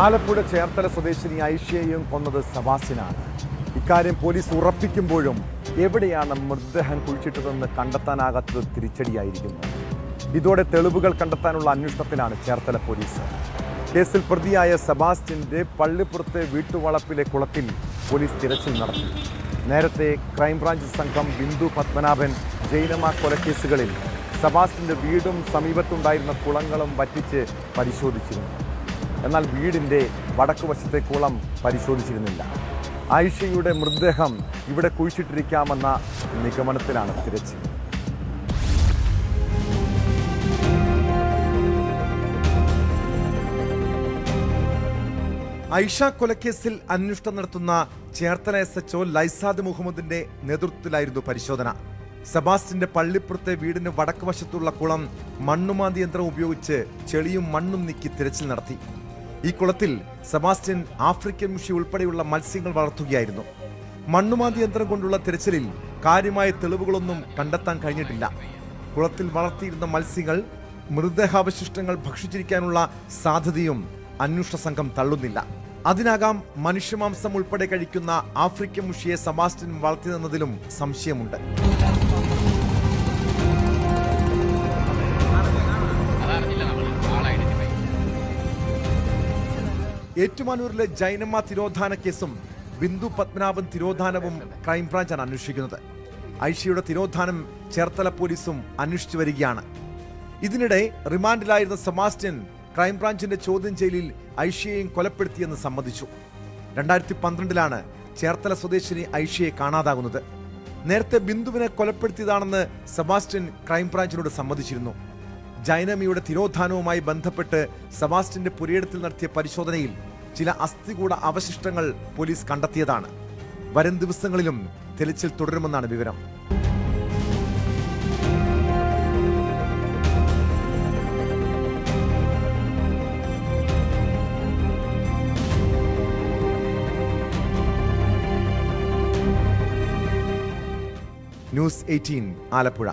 ആലപ്പുഴ ചേർത്തല സ്വദേശിനി ഐഷയെയും കൊന്നത് സെബാസ്റ്റ്യനാണ്. ഇക്കാര്യം പോലീസ് ഉറപ്പിക്കുമ്പോഴും എവിടെയാണ് മൃതദേഹം കുഴിച്ചിട്ടതെന്ന് കണ്ടെത്താനാകാത്തത് തിരിച്ചടിയായിരിക്കുന്നു. ഇതോടെ തെളിവുകൾ കണ്ടെത്താനുള്ള അന്വേഷണത്തിലാണ് ചേർത്തല പോലീസ്. കേസിൽ പ്രതിയായ സെബാസ്റ്റ്യന്റെ പള്ളിപ്പുറത്തെ വീട്ടുവളപ്പിലെ കുളത്തിൽ പോലീസ് തിരച്ചിൽ നടത്തി. നേരത്തെ ക്രൈംബ്രാഞ്ച് സംഘം ബിന്ദു പത്മനാഭൻ ജൈനമ്മ കൊലക്കേസുകളിൽ സെബാസ്റ്റ്യന്റെ വീടും സമീപത്തുണ്ടായിരുന്ന കുളങ്ങളും വറ്റിച്ച് പരിശോധിച്ചിരുന്നു. എന്നാൽ വീടിൻ്റെ വടക്കുവശത്തെ കുളം പരിശോധിച്ചിരുന്നില്ല. ഐഷയുടെ മൃതദേഹം ഇവിടെ കുഴിച്ചിട്ടിരിക്കാമെന്ന നിഗമനത്തിലാണ് തിരച്ചിൽ. ഐഷ കൊലക്കേസിൽ അന്വേഷണം നടത്തുന്ന ചേർത്തല SHO ലൈസാദ് മുഹമ്മദിന്റെ നേതൃത്വത്തിലായിരുന്നു പരിശോധന. സെബാസ്റ്റ്യന്റെ പള്ളിപ്പുറത്തെ വീടിന് വടക്കുവശത്തുള്ള കുളം മണ്ണുമാന്തി യന്ത്രം ഉപയോഗിച്ച് ചെളിയും മണ്ണും നീക്കി തിരച്ചിൽ നടത്തി. ഈ കുളത്തിൽ സെബാസ്റ്റ്യൻ ആഫ്രിക്കൻ മുഷി ഉൾപ്പെടെയുള്ള മത്സ്യങ്ങൾ വളർത്തുകയായിരുന്നു. മണ്ണുമാന്തി യന്ത്രം കൊണ്ടുള്ള തിരച്ചിലിൽ കാര്യമായ തെളിവുകളൊന്നും കണ്ടെത്താൻ കഴിഞ്ഞിട്ടില്ല. കുളത്തിൽ വളർത്തിയിരുന്ന മത്സ്യങ്ങൾ മൃതദേഹാവശിഷ്ടങ്ങൾ ഭക്ഷിച്ചിരിക്കാനുള്ള സാധ്യതയും അന്വേഷണ സംഘം തള്ളുന്നില്ല. അതിനാകാം മനുഷ്യമാംസം ഉൾപ്പെടെ കഴിക്കുന്ന ആഫ്രിക്കൻ മുഷിയെ സെബാസ്റ്റ്യൻ വളർത്തിയെന്നതിലും സംശയമുണ്ട്. ഏറ്റുമാനൂരിലെ ജൈനമ്മ തിരോധാന കേസും ബിന്ദു പത്മനാഭൻ തിരോധാനവും ക്രൈംബ്രാഞ്ചാണ് അന്വേഷിക്കുന്നത്. ഐഷയുടെ തിരോധാനം ചേർത്തല പോലീസും അന്വേഷിച്ചു വരികയാണ്. ഇതിനിടെ റിമാൻഡിലായിരുന്ന സെബാസ്റ്റ്യൻ ക്രൈംബ്രാഞ്ചിന്റെ ചോദ്യം ചെയ്യലിൽ ഐഷയെയും കൊലപ്പെടുത്തിയെന്ന് സമ്മതിച്ചു. 2012 ചേർത്തല സ്വദേശിനി ഐഷയെ കാണാതാകുന്നത്. നേരത്തെ ബിന്ദുവിനെ കൊലപ്പെടുത്തിയതാണെന്ന് സെബാസ്റ്റ്യൻ ക്രൈംബ്രാഞ്ചിനോട് സമ്മതിച്ചിരുന്നു. ജൈനമ്മയുടെ തിരോധാനവുമായി ബന്ധപ്പെട്ട് സെബാസ്റ്റ്യന്റെ പുരയിടത്തിൽ നടത്തിയ പരിശോധനയിൽ ചില അസ്ഥികൂട അവശിഷ്ടങ്ങൾ പോലീസ് കണ്ടെത്തിയതാണ്. വരും ദിവസങ്ങളിലും തെളിച്ചിൽ തുടരുമെന്നാണ് വിവരം. ന്യൂസ് 18 ആലപ്പുഴ.